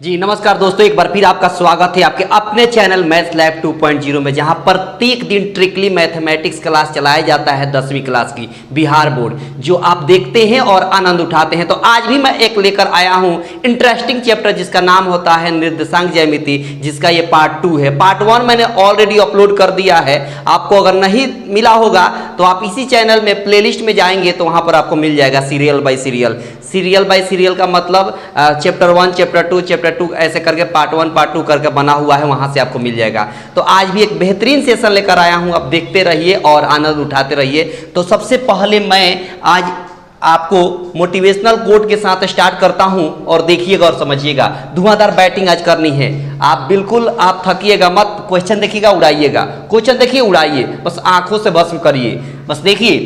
जी नमस्कार दोस्तों, एक बार फिर आपका स्वागत है आपके अपने चैनल मैथ्स लैब 2.0 में, जहां प्रत्येक दिन ट्रिकली मैथमेटिक्स क्लास चलाया जाता है 10वीं क्लास की बिहार बोर्ड, जो आप देखते हैं और आनंद उठाते हैं। तो आज भी मैं एक लेकर आया हूं इंटरेस्टिंग चैप्टर जिसका नाम होता है निर्देशांक ज्यामिति, जिसका ये पार्ट 2 है। पार्ट 1 मैंने ऑलरेडी अपलोड कर दिया है, आपको अगर नहीं मिला होगा तो आप इसी चैनल में प्लेलिस्ट में जाएंगे तो वहां पर आपको मिल जाएगा serial bye serial. Serial bye serial का मतलब चैप्टर 1, चैप्टर 2, चैप्टर 2 ऐसे करके पार्ट 1 पार्ट 2 करके बना हुआ है, वहां से आपको मिल जाएगा। तो आज भी एक बेहतरीन सेशन लेकर आया हूं, आप देखते रहिए और आनंद उठाते रहिए। तो सबसे पहले मैं आज आपको मोटिवेशनल कोट के साथ स्टार्ट करता हूं और देखिएगा और समझिएगा। धुआंधार बैटिंग आज करनी है, आप बिल्कुल आप थकिएगा मत। क्वेश्चन देखिएगा, उड़ाइएगा। क्वेश्चन देखिए, उड़ाइए, बस आंखों से भस्म करिए। बस देखिए,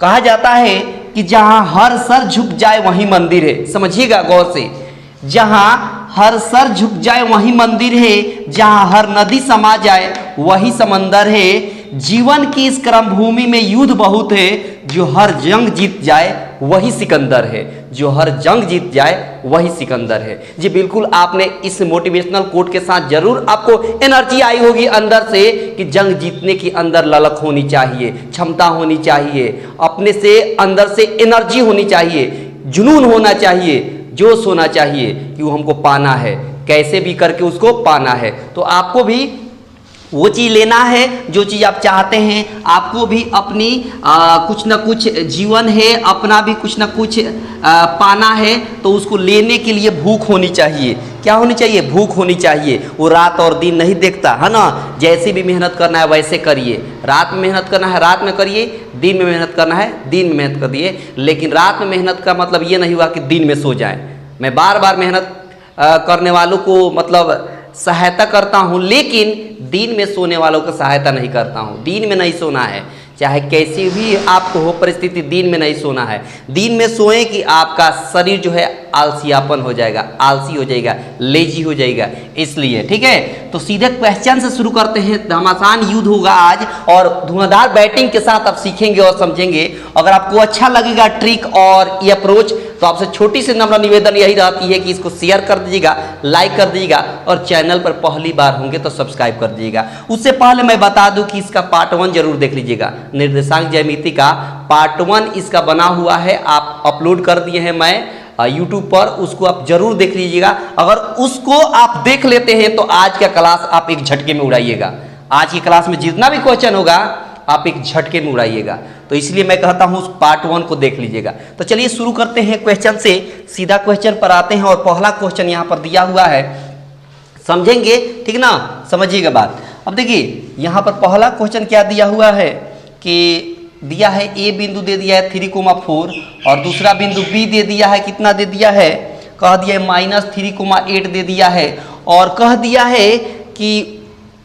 कहा जाता है कि जहां हर सर झुक जाए वहीं मंदिर है। समझिएगा गौर से, जहां हर सर झुक जाए वहीं मंदिर है, जहां हर नदी समा जाए वही समंदर है। जीवन की इस क्रमभूमि में युद्ध बहुत है, जो हर जंग जीत जाए वही सिकंदर है। जो हर जंग जीत जाए वही सिकंदर है। जी बिल्कुल, आपने इस मोटिवेशनल कोट के साथ जरूर आपको एनर्जी आई होगी अंदर से कि जंग जीतने की अंदर ललक होनी चाहिए, क्षमता होनी चाहिए, अपने से अंदर से एनर्जी होनी चाहिए, जुनून होना चाहिए, जोश होना चाहिए कि वो हमको पाना है, कैसे भी करके उसको पाना है। तो आपको भी वो चीज़ लेना है जो चीज़ आप चाहते हैं। आपको भी अपनी कुछ ना कुछ जीवन है, अपना भी कुछ ना कुछ पाना है, तो उसको लेने के लिए भूख होनी चाहिए। क्या होनी चाहिए? भूख होनी चाहिए। वो रात और दिन नहीं देखता है ना, जैसे भी मेहनत करना है वैसे करिए। रात में मेहनत करना है रात में करिए, दिन में मेहनत करना है दिन में मेहनत करिए। लेकिन रात में मेहनत का मतलब ये नहीं हुआ कि दिन में सो जाए। मैं बार बार मेहनत करने वालों को मतलब सहायता करता हूँ, लेकिन दिन में सोने वालों को सहायता नहीं करता हूँ। दिन में नहीं सोना है, चाहे कैसी भी आपको हो परिस्थिति, दिन में नहीं सोना है। दिन में सोएं कि आपका शरीर जो है आलसियापन हो जाएगा, आलसी हो जाएगा, लेजी हो जाएगा। इसलिए ठीक है, तो सीधे क्वेश्चन से शुरू करते हैं। घमासान युद्ध होगा आज और धुआंधार बैटिंग के साथ आप सीखेंगे और समझेंगे। अगर आपको अच्छा लगेगा ट्रिक और ये अप्रोच, तो आपसे छोटी सी नम्र निवेदन यही रहती है कि इसको शेयर कर दीजिएगा, लाइक कर दीजिएगा और चैनल पर पहली बार होंगे तो सब्सक्राइब कर दीजिएगा। उससे पहले मैं बता दूं कि इसका पार्ट 1 जरूर देख लीजिएगा। निर्देशांक ज्यामिति का पार्ट 1 इसका बना हुआ है, आप अपलोड कर दिए हैं मैं यूट्यूब पर, उसको आप जरूर देख लीजिएगा। अगर उसको आप देख लेते हैं तो आज का क्लास आप एक झटके में उड़ाइएगा। आज की क्लास में जितना भी क्वेश्चन होगा आप एक झटके में उड़ाइएगा। तो इसलिए मैं कहता हूं उस पार्ट 1 को देख लीजिएगा। तो चलिए शुरू करते हैं क्वेश्चन से, सीधा क्वेश्चन पर आते हैं। और पहला क्वेश्चन यहां पर दिया हुआ है, समझेंगे ठीक ना, समझिएगा बात। अब देखिए यहां पर पहला क्वेश्चन क्या दिया हुआ है कि दिया है ए बिंदु दे दिया है 3,4 और दूसरा बिंदु बी दे दिया है, कितना दे दिया है, कह दिया है -3,8 दे दिया है। और कह दिया है कि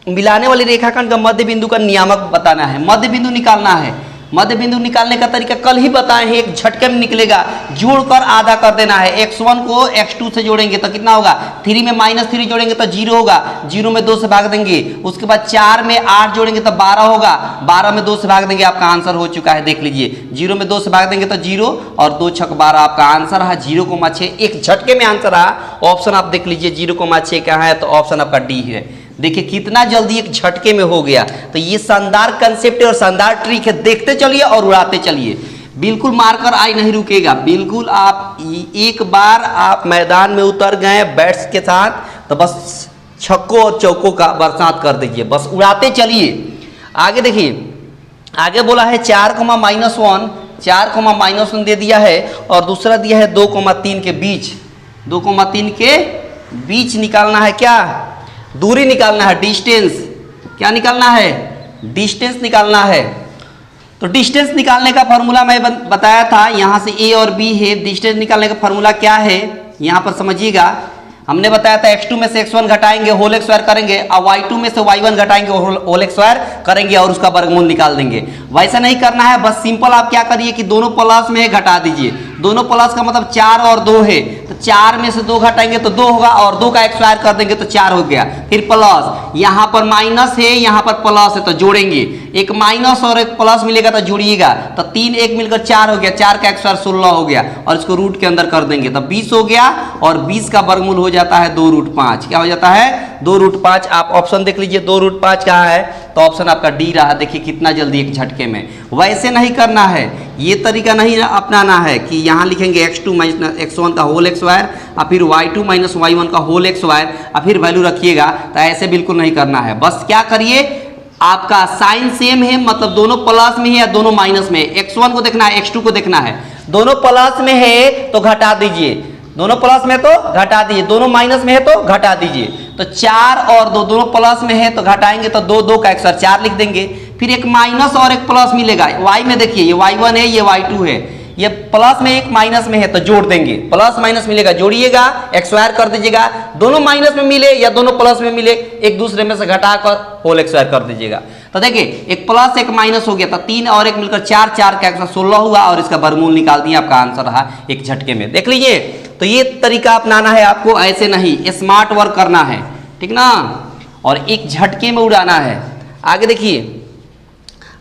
मिलाने वाली रेखाखंड का मध्य बिंदु का नियामक बताना है, मध्य बिंदु निकालना है। मध्य बिंदु निकालने का तरीका कल ही बताए हैं, एक झटके में निकलेगा, जोड़कर आधा कर देना है। x1 को x2 से जोड़ेंगे तो कितना होगा, 3 में -3 जोड़ेंगे तो 0 होगा, 0 में 2 से भाग देंगे। उसके बाद 4 में 8 जोड़ेंगे तो 12 होगा, 12 में 2 से भाग देंगे, आपका आंसर हो चुका है, देख लीजिए। 0 में 2 से भाग देंगे तो 0 और 2 छक 12, आपका आंसर है 0,6। एक झटके में आंसर रहा। ऑप्शन आप देख लीजिए 0,6 कहाँ है, तो ऑप्शन आपका डी है। देखिए कितना जल्दी एक झटके में हो गया। तो ये शानदार कंसेप्ट है और शानदार ट्रिक है, देखते चलिए और उड़ाते चलिए। बिल्कुल मारकर आई नहीं रुकेगा। बिल्कुल आप एक बार आप मैदान में उतर गए बैट्स के साथ तो बस छक्कों और चौकों का बरसात कर दीजिए, बस उड़ाते चलिए। आगे देखिए, आगे बोला है 4,-1, 4,-1 दे दिया है और दूसरा दिया है 2,3 के बीच, 2,3 के बीच निकालना है, क्या दूरी निकालना है, डिस्टेंस। क्या निकालना है? डिस्टेंस निकालना है। तो डिस्टेंस निकालने का फॉर्मूला मैं बताया था, यहाँ से ए और बी है। डिस्टेंस निकालने का फॉर्मूला क्या है यहाँ पर समझिएगा। हमने बताया था x2 में से x1 घटाएंगे, होल स्क्वायर करेंगे, और y2 में से y1 घटाएंगे, होल स्क्वायर करेंगे और उसका वर्गमूल निकाल देंगे। वैसा नहीं करना है, बस सिंपल आप क्या करिए कि दोनों प्लस में घटा दीजिए। दोनों प्लस का मतलब 4 और 2 है, तो 4 में से 2 घटाएंगे तो 2 होगा और 2 का एक स्क्वायर कर देंगे तो 4 हो गया। फिर प्लस, यहाँ पर माइनस है, यहाँ पर प्लस है तो जोड़ेंगे, एक माइनस और एक प्लस मिलेगा तो जोड़िएगा, तो 3 1 मिलकर 4 हो गया, 4 का एक स्क्वायर 16 हो गया और इसको रूट के अंदर कर देंगे तो 20 हो गया और 20 का वर्गमूल हो जाता है 2√5। क्या हो जाता है? 2√5। आप ऑप्शन देख लीजिए 2√5 कहाँ है, तो ऑप्शन आपका डी रहा। देखिए कितना जल्दी एक झटके में। वैसे नहीं करना है, ये तरीका नहीं अपनाना है कि यहाँ लिखेंगे x2 माइनस x1 का होल x स्क्वायर और फिर y2 माइनस y1 का होल x स्क्वायर और फिर वैल्यू रखिएगा, तो ऐसे बिल्कुल नहीं करना है। बस क्या करिए, आपका साइन सेम है, मतलब दोनों प्लस में है या दोनों माइनस में है। x1 को देखना है, x2 को देखना है। दोनों प्लस में है तो घटा दीजिए, दोनों प्लस में तो घटा दीजिए, दोनों माइनस में है तो घटा दीजिए। तो 4 और 2 दोनों प्लस में है तो घटाएंगे तो 2 2 का एक स्क्वायर 4 लिख देंगे। फिर एक माइनस और एक प्लस मिलेगा। y में देखिए ये y1 है, ये y2 है, ये प्लस में एक माइनस में है तो जोड़ देंगे, प्लस माइनस मिलेगा, जोड़िएगा, एक स्क्वायर कर दीजिएगा। दोनों माइनस में मिले या दोनों प्लस में मिले, एक दूसरे में से घटाकर होल एक स्क्वायर कर दीजिएगा। तो देखिए एक प्लस एक माइनस हो गया तो 3 और 1 मिलकर 4, 4 का 16 हुआ और इसका वर्गमूल निकाल दिया। आपका आंसर रहा एक झटके में। देख लीजिए, तो ये तरीका अपनाना है आपको, ऐसे नहीं, स्मार्ट वर्क करना है, ठीक ना, और एक झटके में उड़ाना है। आगे देखिए,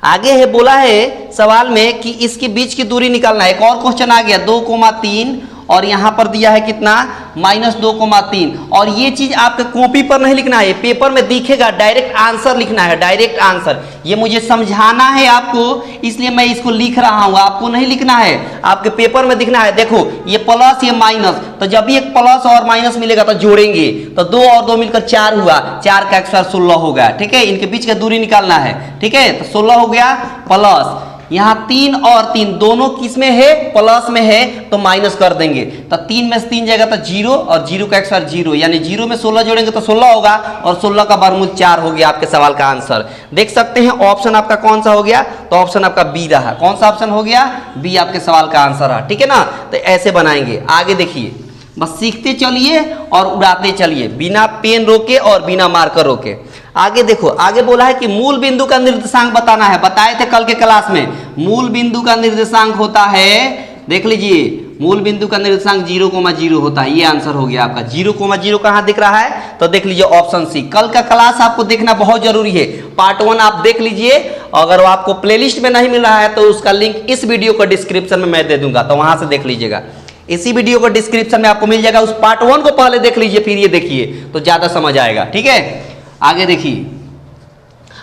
आगे है बोला है सवाल में कि इसके बीच की दूरी निकालना है। एक और क्वेश्चन आ गया 2,3 और यहाँ पर दिया है कितना, -2,3। और ये चीज आपके कॉपी पर नहीं लिखना है, पेपर में दिखेगा, डायरेक्ट आंसर लिखना है, डायरेक्ट आंसर। ये मुझे समझाना है आपको, इसलिए मैं इसको लिख रहा हूँ, आपको नहीं लिखना है, आपके पेपर में दिखना है। देखो ये प्लस ये माइनस, तो जब भी एक प्लस और माइनस मिलेगा तो जोड़ेंगे, तो 2 और 2 मिलकर 4 हुआ, 4 का एक स्क्वायर 16 हो गया। ठीक है, इनके बीच का दूरी निकालना है। ठीक है, तो 16 हो गया प्लस, यहाँ 3 और 3 दोनों किस में है, प्लस में है, तो माइनस कर देंगे, तो 3 में से 3 जाएगा तो 0 और 0 का एक स्क्वायर 0, यानी 0 में 16 जोड़ेंगे तो 16 होगा और 16 का वर्गमूल 4 हो गया। आपके सवाल का आंसर देख सकते हैं। ऑप्शन आपका कौन सा हो गया, तो ऑप्शन आपका बी रहा। कौन सा ऑप्शन हो गया, बी आपके सवाल का आंसर रहा। ठीक है ना, तो ऐसे बनाएंगे। आगे देखिए, बस सीखते चलिए और उड़ाते चलिए, बिना पेन रोके और बिना मार्कर रोके। आगे देखो, आगे बोला है कि मूल बिंदु का निर्देशांक बताना है। बताए थे कल के क्लास में, मूल बिंदु का निर्देशांक होता है, देख लीजिए, मूल बिंदु का निर्देशांक 0,0 होता है। ये आंसर हो गया आपका। 0,0 कहाँ दिख रहा है, तो देख लीजिए ऑप्शन सी। कल का क्लास आपको देखना बहुत जरूरी है, पार्ट 1 आप देख लीजिए। अगर आपको प्लेलिस्ट में नहीं मिल रहा है तो उसका लिंक इस वीडियो को डिस्क्रिप्शन में मैं दे दूंगा, तो वहां से देख लीजिएगा। इसी वीडियो को डिस्क्रिप्शन में आपको मिल जाएगा, उस पार्ट 1 को पहले देख लीजिए, फिर ये देखिए तो ज्यादा समझ आएगा। ठीक है, आगे देखिए,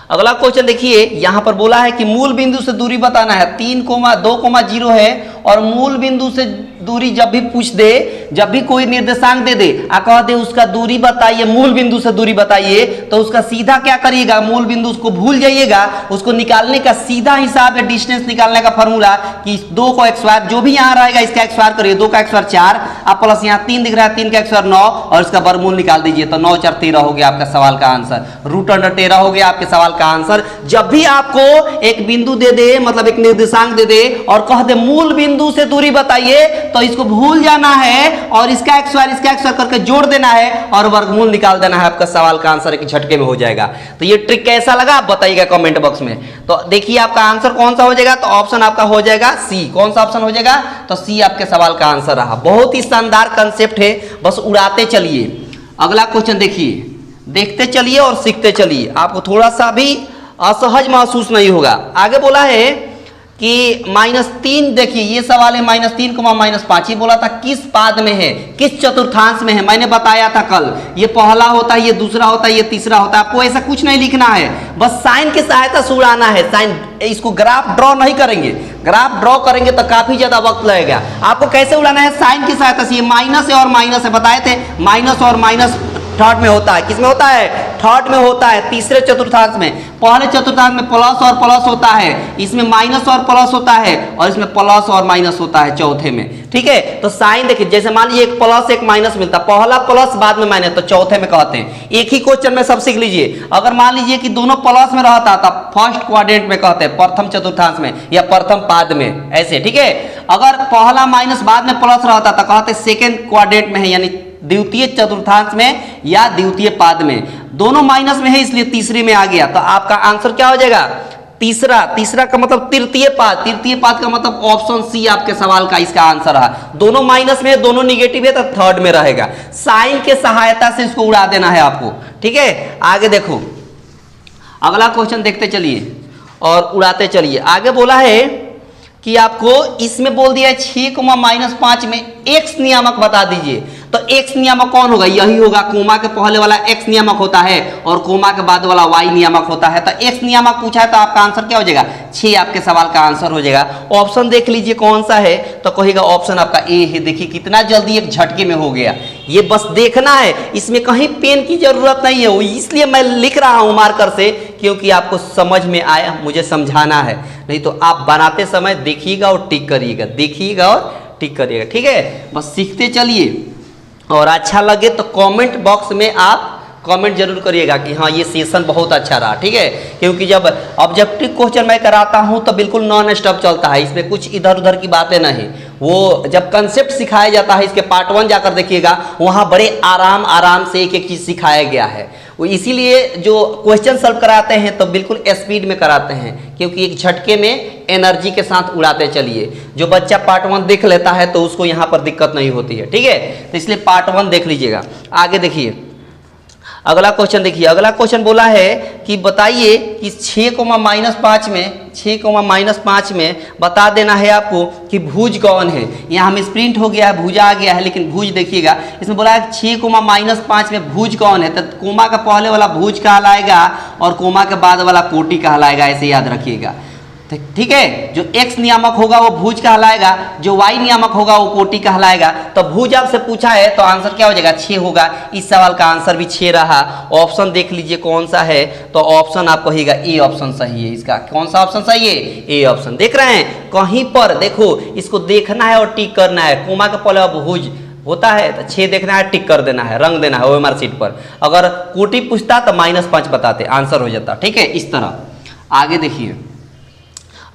अगला क्वेश्चन देखिए, यहां पर बोला है कि मूल बिंदु से दूरी बताना है। 3,2,0 है और मूल बिंदु से दूरी जब भी पूछ दे, जब भी कोई निर्देशांक दे दे आ कह दे उसका दूरी बताइए, मूल बिंदु से दूरी बताइए, तो उसका सीधा क्या करिएगा, मूल बिंदु उसको भूल जाइएगा। उसको निकालने का सीधा हिसाब है डिस्टेंस निकालने का फॉर्मूला कि 2 को एक स्क्वायर, जो भी यहाँ रहेगा इसका एक स्क्वायर करिए, 2 का एक स्क्वायर 4 आप प्लस यहाँ 3 दिख रहा है, 3 का एक स्क्वायर 9 और इसका वर्गमूल निकाल दीजिए, तो 9 4 13 हो गया आपका सवाल का आंसर। √13 हो गया आपके सवाल का आंसर। जब भी आपको एक बिंदु दे दे, मतलब एक निर्देशांक दे दे और कह दे मूल बिंदु से दूरी बताइए, तो इसको भूल जाना है और इसका एक स्क्वायर इसका एक स्क्वायर करके जोड़ देना है और वर्गमूल निकाल देना है। आपका सवाल का आंसर एक झटके में हो जाएगा। तो ये ट्रिक कैसा लगा आप बताइएगा कमेंट बॉक्स में। तो देखिए आपका आंसर कौन सा हो जाएगा, तो ऑप्शन आपका हो जाएगा सी। कौन सा ऑप्शन हो जाएगा, तो सी आपके सवाल का आंसर रहा। बहुत ही शानदार कंसेप्ट है, बस उड़ाते चलिए। अगला क्वेश्चन देखिए, देखते चलिए और सीखते चलिए, आपको थोड़ा सा भी असहज महसूस नहीं होगा। आगे बोला है कि -3, देखिए ये सवाल है -3, -5। ये बोला था किस पाद में है, किस चतुर्थांश में है। मैंने बताया था कल, ये पहला होता है, ये दूसरा होता है, ये तीसरा होता है। आपको ऐसा कुछ नहीं लिखना है, बस साइन की सहायता से उड़ाना है। साइन, इसको ग्राफ ड्रॉ नहीं करेंगे, ग्राफ ड्रॉ करेंगे तो काफी ज्यादा वक्त लगेगा। आपको कैसे उड़ाना है, साइन की सहायता से। ये माइनस है और माइनस है, बताए थे, माइनस और माइनस थर्ड में होता है। किसमें होता है, थर्ड में होता है, तीसरे चतुर्थांश में। पहले चतुर्थांश में प्लस और प्लस होता है, इसमें माइनस और प्लस होता है और इसमें प्लस और माइनस होता है चौथे में। ठीक है, तो साइन देखिए, जैसे मान लीजिए एक प्लस एक माइनस मिलता, पहला प्लस बाद में माइनस, तो चौथे में कहते हैं। एक ही क्वेश्चन में सब सीख लीजिए। अगर मान लीजिए कि दोनों प्लस में रहता तब फर्स्ट क्वाड्रेंट में कहते हैं, प्रथम चतुर्थांश में या प्रथम पाद में, ऐसे। ठीक है, अगर पहला माइनस बाद में प्लस रहता तो कहते सेकेंड क्वाड्रेंट में है, यानी द्वितीय चतुर्थांश में या द्वितीय पाद में। दोनों माइनस में है इसलिए तीसरे में आ गया, तो आपका आंसर क्या हो जाएगा, तीसरा का मतलब तृतीय पाद का मतलब ऑप्शन सी आपके सवाल का इसका आंसर है। दोनों माइनस में है, दोनों निगेटिव है, तो थर्ड में रहेगा। साइन के सहायता से इसको उड़ा देना है आपको, ठीक है। आगे देखो, अगला क्वेश्चन देखते चलिए और उड़ाते चलिए। आगे बोला है कि आपको इसमें बोल दिया है 6,-5 में एक्स नियामक बता दीजिए। तो एक्स नियामक कौन होगा? यही होगा, कोमा के पहले वाला एक्स नियामक होता है और कोमा के बाद वाला वाई नियामक होता है। तो एक्स नियामक पूछा है तो आपका आंसर क्या हो जाएगा? 6 आपके सवाल का आंसर हो जाएगा। ऑप्शन देख लीजिए कौन सा है, तो कहेगा ऑप्शन आपका ए है। देखिए कितना जल्दी एक झटके में हो गया। ये बस देखना है, इसमें कहीं पेन की जरूरत नहीं है, इसलिए मैं लिख रहा हूं मार्कर से, क्योंकि आपको समझ में आया, मुझे समझाना है। नहीं तो आप बनाते समय देखिएगा और टिक करिएगा, देखिएगा और टिक करिएगा, ठीक है। बस सीखते चलिए और अच्छा लगे तो कमेंट बॉक्स में आप कमेंट जरूर करिएगा कि हाँ ये सेशन बहुत अच्छा रहा, ठीक है। क्योंकि जब ऑब्जेक्टिव क्वेश्चन मैं कराता हूँ तो बिल्कुल नॉन स्टॉप चलता है, इसमें कुछ इधर उधर की बातें नहीं। वो जब कंसेप्ट सिखाया जाता है, इसके पार्ट 1 जाकर देखिएगा, वहाँ बड़े आराम से एक एक चीज़ सिखाया गया है। वो इसीलिए जो क्वेश्चन सॉल्व कराते हैं तो बिल्कुल स्पीड में कराते हैं, क्योंकि एक झटके में एनर्जी के साथ उड़ाते चलिए। जो बच्चा पार्ट 1 देख लेता है तो उसको यहाँ पर दिक्कत नहीं होती है, ठीक है। तो इसलिए पार्ट 1 देख लीजिएगा। आगे देखिए, अगला क्वेश्चन देखिए। अगला क्वेश्चन बोला है कि बताइए कि 6,-5 में बता देना है आपको कि भुज कौन है। यहाँ में स्प्रिंट हो गया है, भुजा आ गया है, लेकिन भुज देखिएगा इसमें बोला है 6,-5 में भुज कौन है। तो कोमा का पहले वाला भुज कहलाएगा और कोमा के बाद वाला कोटि कहलाएगा, ऐसे याद रखिएगा, ठीक है। जो एक्स नियामक होगा वो भुज कहलाएगा, जो वाई नियामक होगा वो कोटि कहलाएगा। तो भुज आपसे पूछा है तो आंसर क्या हो जाएगा? 6 होगा। इस सवाल का आंसर भी 6 रहा। ऑप्शन देख लीजिए कौन सा है, तो ऑप्शन आप कहिएगा ए ऑप्शन सही है। इसका कौन सा ऑप्शन सही है? A option. देख रहे हैं, कहीं पर देखो इसको देखना है और टिक करना है। कोमा के पहले भुज होता है तो 6 देखना है, टिक कर देना है, रंग देना है ओएमआर शीट पर। अगर कोटि पूछता तो -5 बताते, आंसर हो जाता, ठीक है। इस तरह आगे देखिए।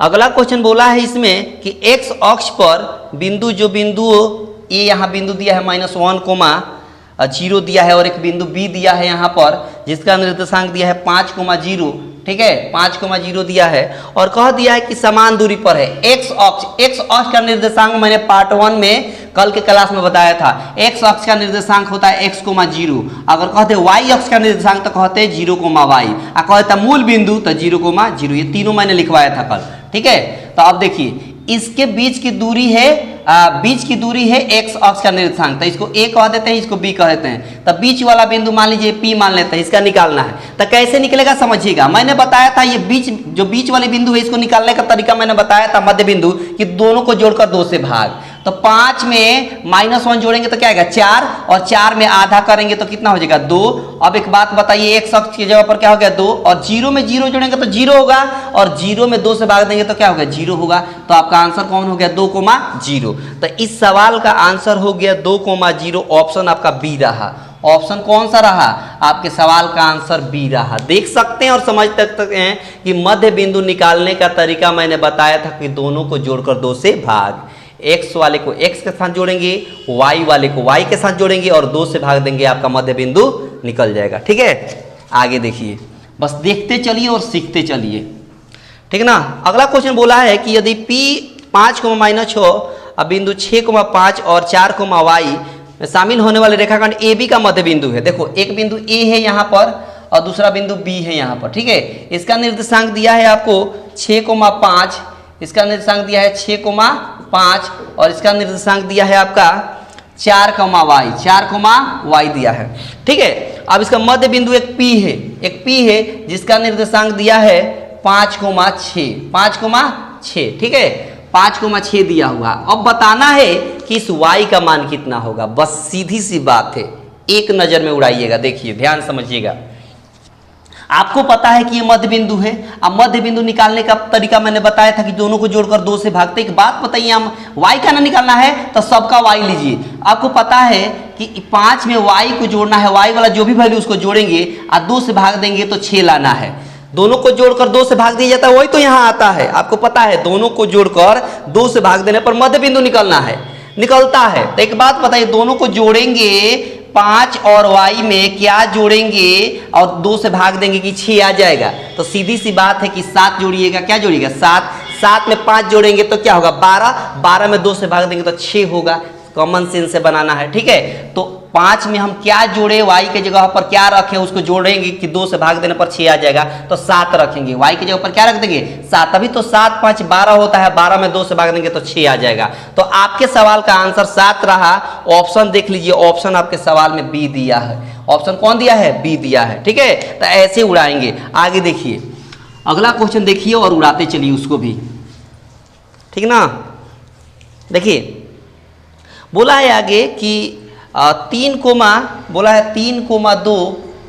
अगला क्वेश्चन बोला है इसमें कि एक्स अक्ष पर बिंदु, जो बिंदु ए यहाँ बिंदु दिया है -1,0 दिया है, और एक बिंदु बी दिया है यहाँ पर जिसका निर्देशांक दिया है 5,0, ठीक है, 5,0 दिया है और कह दिया है कि समान दूरी पर है। एक्स अक्ष का निर्देशांक मैंने पार्ट 1 में कल के क्लास में बताया था। एक्स अक्ष का निर्देशांक होता है x,0। अगर कहते वाई अक्ष का निर्देशांक तो कहते 0,y। कहता मूल बिंदु तो 0,0। ये तीनों मैंने लिखवाया था कल, ठीक है। तो अब देखिए इसके बीच की दूरी है एक्स अक्ष का निर्देशांक, तो इसको ए कह देते हैं, इसको बी कह देते हैं। तो बीच वाला बिंदु मान लीजिए पी मान लेते हैं, इसका निकालना है। तो कैसे निकलेगा समझिएगा। मैंने बताया था ये बीच वाली बिंदु है, इसको निकालने का तरीका मैंने बताया था मध्य बिंदु, कि दोनों को जोड़कर 2 से भाग। तो 5 में -1 जोड़ेंगे तो क्या आएगा? 4, और 4 में आधा करेंगे तो कितना हो जाएगा? 2। अब एक बात बताइए, एक्स अक्ष की जगह पर क्या हो गया? 2, और 0 में 0 जोड़ेंगे तो 0 होगा, और 0 में 2 से भाग देंगे तो क्या होगा? 0 होगा। तो आपका आंसर कौन हो गया? 2,0। तो इस सवाल का आंसर हो गया 2,0। ऑप्शन आपका बी रहा। ऑप्शन कौन सा रहा? आपके सवाल का आंसर बी रहा। देख सकते हैं और समझ सकते हैं कि मध्य बिंदु निकालने का तरीका मैंने बताया था कि दोनों को जोड़कर 2 से भाग। एक्स वाले को एक्स के साथ जोड़ेंगे, वाई वाले को वाई के साथ जोड़ेंगे और 2 से भाग देंगे, आपका मध्य बिंदु निकल जाएगा, ठीक है। आगे देखिए, बस देखते चलिए और सीखते चलिए, ठीक है ना। अगला क्वेश्चन बोला है कि यदि P 5,-6 अब बिंदु 6,5 और 4,y में शामिल होने वाले रेखाखंड AB का मध्य बिंदु है। देखो एक बिंदु A है यहाँ पर और दूसरा बिंदु B है यहाँ पर, ठीक है। इसका निर्देशांक दिया है आपको 6,5, इसका निर्देशांक दिया है 6,5 और इसका निर्देशांक दिया है आपका 4,y दिया है, ठीक है। अब इसका मध्य बिंदु एक P है जिसका निर्देशांक दिया है 5,6, ठीक है, 5,6 दिया हुआ। अब बताना है कि इस y का मान कितना होगा। बस सीधी सी बात है, एक नजर में उड़ाइएगा। देखिए ध्यान समझिएगा, आपको पता है कि ये मध्य बिंदु है। अब मध्य बिंदु निकालने का तरीका मैंने बताया था कि दोनों को जोड़कर 2 से भागते। एक बात बताइए, हम y का ना निकालना है तो सबका y लीजिए। आपको पता है कि 5 में y को जोड़ना है, y वाला जो भी वैल्यू उसको जोड़ेंगे और 2 से भाग देंगे तो 6 लाना है। दोनों को जोड़कर 2 से भाग दिया जाता है, वही तो यहाँ आता है। आपको पता है दोनों को जोड़कर 2 से भाग देने पर मध्य बिंदु निकलता है। तो एक बात बताइए, दोनों को जोड़ेंगे 5 और y में क्या जोड़ेंगे और 2 से भाग देंगे कि 6 आ जाएगा। तो सीधी सी बात है कि 7 जोड़िएगा, क्या जोड़िएगा 7, 7 में 5 जोड़ेंगे तो क्या होगा 12, 12 में 2 से भाग देंगे तो 6 होगा। कॉमन सेंस से बनाना है, ठीक है। तो 5 में हम क्या जोड़े, y के जगह पर क्या रखें, उसको जोड़ेंगे कि 2 से भाग देने पर 6 आ जाएगा तो 7 रखेंगे। y के जगह पर क्या रख देंगे 7, अभी तो 7 5 12 होता है, 12 में 2 से भाग देंगे तो 6 आ जाएगा। तो आपके सवाल का आंसर 7 रहा। ऑप्शन देख लीजिए, ऑप्शन आपके सवाल में बी दिया है। ऑप्शन कौन दिया है, बी दिया है, ठीक है। तो ऐसे उड़ाएंगे। आगे देखिए, अगला क्वेश्चन देखिए और उड़ाते चलिए उसको भी, ठीक ना। देखिए बोला है आगे कि 3 कोमा, बोला है 3,2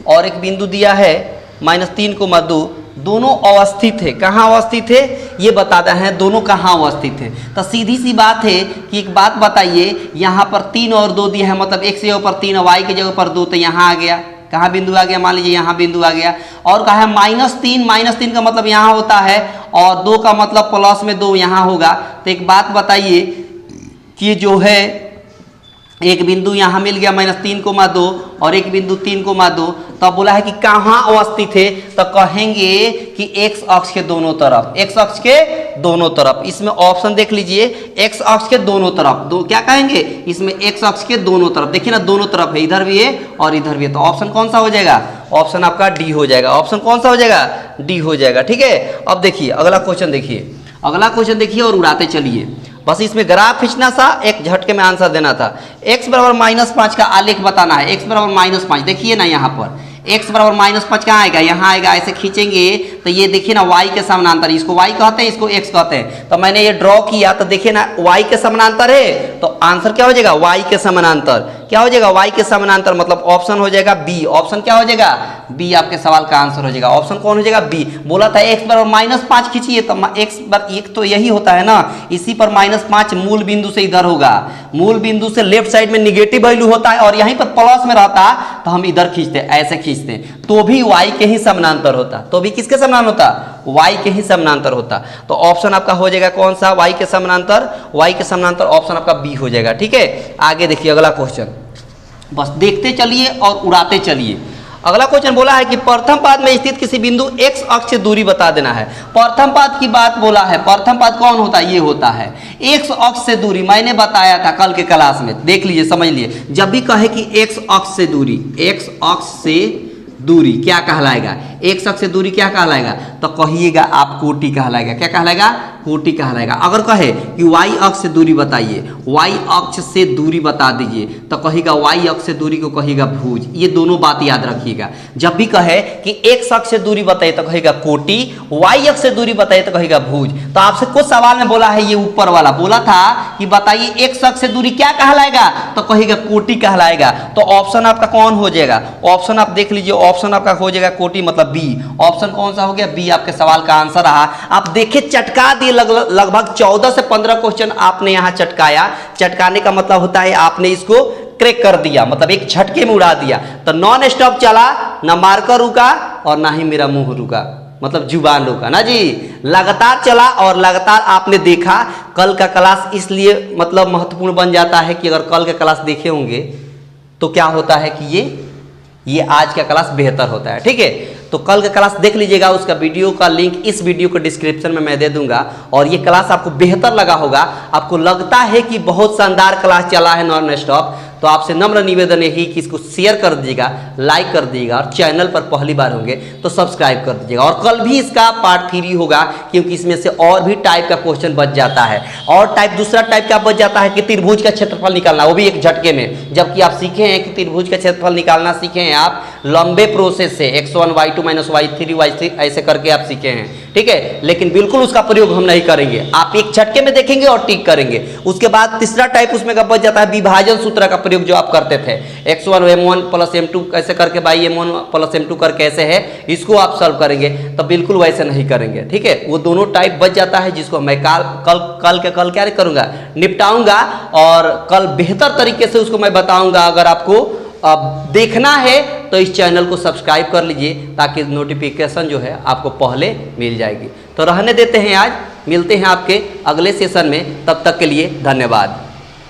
और एक बिंदु दिया है -3,2, दोनों अवस्थित है। कहाँ अवस्थित है ये बताता है, दोनों कहाँ अवस्थित है। तो सीधी सी बात है कि एक बात बताइए, यहाँ पर 3 और 2 दिया है, मतलब x के जगह पर 3 और y के जगह पर 2, तो यहाँ आ गया। कहाँ बिंदु आ गया, मान लीजिए यहाँ बिंदु आ गया। और कहा है -3 का मतलब यहाँ होता है, और 2 का मतलब प्लस में 2 यहाँ होगा। तो एक बात बताइए कि जो है एक बिंदु यहाँ मिल गया -3,2 और एक बिंदु 3,2, तो बोला है कि कहाँ अवस्थित है, तो कहेंगे कि x अक्ष के दोनों तरफ, x अक्ष के दोनों तरफ। इसमें ऑप्शन देख लीजिए, x अक्ष के दोनों तरफ, क्या कहेंगे इसमें, x अक्ष के दोनों तरफ। देखिए ना दोनों तरफ है, इधर भी है और इधर भी है। तो ऑप्शन कौन सा हो जाएगा, ऑप्शन आपका डी हो जाएगा। ऑप्शन कौन सा हो जाएगा, डी हो जाएगा, ठीक है। अब देखिए अगला क्वेश्चन देखिए, अगला क्वेश्चन देखिए और उड़ाते चलिए। बस इसमें ग्राफ खींचना सा, एक झटके में आंसर देना था। x बराबर -5 का आलेख बताना है। x बराबर -5, देखिए ना यहाँ पर x बराबर -5 कहाँ आएगा, यहाँ आएगा। ऐसे खींचेंगे तो ये देखिए ना y के समानांतर, इसको y कहते हैं, इसको x कहते हैं। तो मैंने ये ड्रॉ किया तो देखिए ना y के समानांतर है, तो आंसर क्या हो जाएगा, y के समानांतर। क्या हो जाएगा, y के समानांतर, मतलब ऑप्शन हो जाएगा बी। ऑप्शन क्या हो जाएगा, बी आपके सवाल का आंसर हो जाएगा। ऑप्शन कौन हो जाएगा, बी। बोला था x बराबर -5 खींचिए, तो x बराबर एक तो यही होता है ना, इसी पर -5 मूल बिंदु से इधर होगा, मूल बिंदु से लेफ्ट साइड में निगेटिव वैल्यू होता है और यहीं पर प्लस में रहता तो हम इधर खींचते, ऐसे खींचते, तो भी y के ही समानांतर होता। तो भी किसके समानांतर होता, y के ही समानांतर होता। तो ऑप्शन आपका हो जाएगा कौन सा, y के समानांतर, y के समानांतर ऑप्शन आपका बी हो जाएगा, ठीक है। आगे देखिए अगला क्वेश्चन, बस देखते चलिए और उड़ाते चलिए। अगला क्वेश्चन बोला है कि प्रथम पाद में स्थित किसी बिंदु x अक्ष से दूरी बता देना है। प्रथम पाद की बात बोला है, प्रथम पाद कौन होता है, ये होता है x अक्ष से दूरी। मैंने बताया था कल के क्लास में, देख लीजिए समझ लिए। जब भी कहे कि x अक्ष से दूरी, x अक्ष से दूरी क्या कहलाएगा, x अक्ष से दूरी क्या कहलाएगा, तो कहिएगा आप कोटि कहलाएगा। क्या कहलाएगा, कोटि कहलाएगा। अगर कहे कि y अक्ष से दूरी बताइए, y अक्ष से दूरी बता दीजिए, तो कहेगा y अक्ष से दूरी को कहेगा भुज। ये दोनों बात याद रखिएगा। जब भी कहे कि x अक्ष से दूरी बताइए तो कहेगा कोटि, y अक्ष से दूरी बताइए तो कहेगा भुज। तो आपसे कुछ सवाल में बोला है, ये ऊपर वाला बोला था कि बताइए x अक्ष से दूरी क्या कहलाएगा, तो कहेगा कोटि कहलाएगा। तो ऑप्शन आपका कौन हो जाएगा, ऑप्शन आप देख लीजिए, ऑप्शन आपका हो जाएगा कोटि, मतलब बी। ऑप्शन कौन सा हो गया, बी आपके सवाल का आंसर रहा। आप देखिए चटका दिए, लगभग 14 से 15 क्वेश्चन आपने यहाँ चटकाया। चटकाने का मतलब होता है आपने इसको क्रैक कर दिया, मतलब एक झटके में उड़ा दिया। तो नॉन स्टॉप चला, ना मार्कर रुका और ना ही मेरा मुंह रुका, मतलब जुबान रुका ना जी, लगातार चला और लगातार आपने देखा। कल का क्लास इसलिए मतलब महत्वपूर्ण बन जाता है कि अगर कल का क्लास देखे होंगे तो क्या होता है कि ये आज का क्लास बेहतर होता है, ठीक है। तो कल का क्लास देख लीजिएगा, उसका वीडियो का लिंक इस वीडियो को डिस्क्रिप्शन में मैं दे दूंगा। और ये क्लास आपको बेहतर लगा होगा, आपको लगता है कि बहुत शानदार क्लास चला है नॉन स्टॉप, तो आपसे नम्र निवेदन यही कि इसको शेयर कर दीजिएगा, लाइक कर दीजिएगा, और चैनल पर पहली बार होंगे तो सब्सक्राइब कर दीजिएगा। और कल भी इसका पार्ट 3 होगा, क्योंकि इसमें से और भी टाइप का क्वेश्चन बच जाता है। और दूसरा टाइप का बच जाता है कि त्रिभुज का क्षेत्रफल निकालना, वो भी एक झटके में। जबकि आप सीखे हैं कि त्रिभुज का क्षेत्रफल निकालना सीखे हैं आप लंबे प्रोसेस से, x1 y2 - y3 y3 ऐसे करके आप सीखे हैं, ठीक है। लेकिन बिल्कुल उसका प्रयोग हम नहीं करेंगे, आप एक झटके में देखेंगे और टिक करेंगे। उसके बाद तीसरा टाइप उसमें का बच जाता है विभाजन सूत्र का प्रयोग, जो आप करते थे x1 m1 + m2 कैसे करके बाई m1 + m2 कर कैसे है, इसको आप सॉल्व करेंगे। तो बिल्कुल वैसे नहीं करेंगे, ठीक है। वो दोनों टाइप बच जाता है, जिसको मैं कल क्या करूंगा, निपटाऊंगा, और कल बेहतर तरीके से उसको मैं बताऊंगा। अगर आपको देखना है तो इस चैनल को सब्सक्राइब कर लीजिए, ताकि नोटिफिकेशन जो है आपको पहले मिल जाएगी। तो रहने देते हैं आज, मिलते हैं आपके अगले सेशन में, तब तक के लिए धन्यवाद।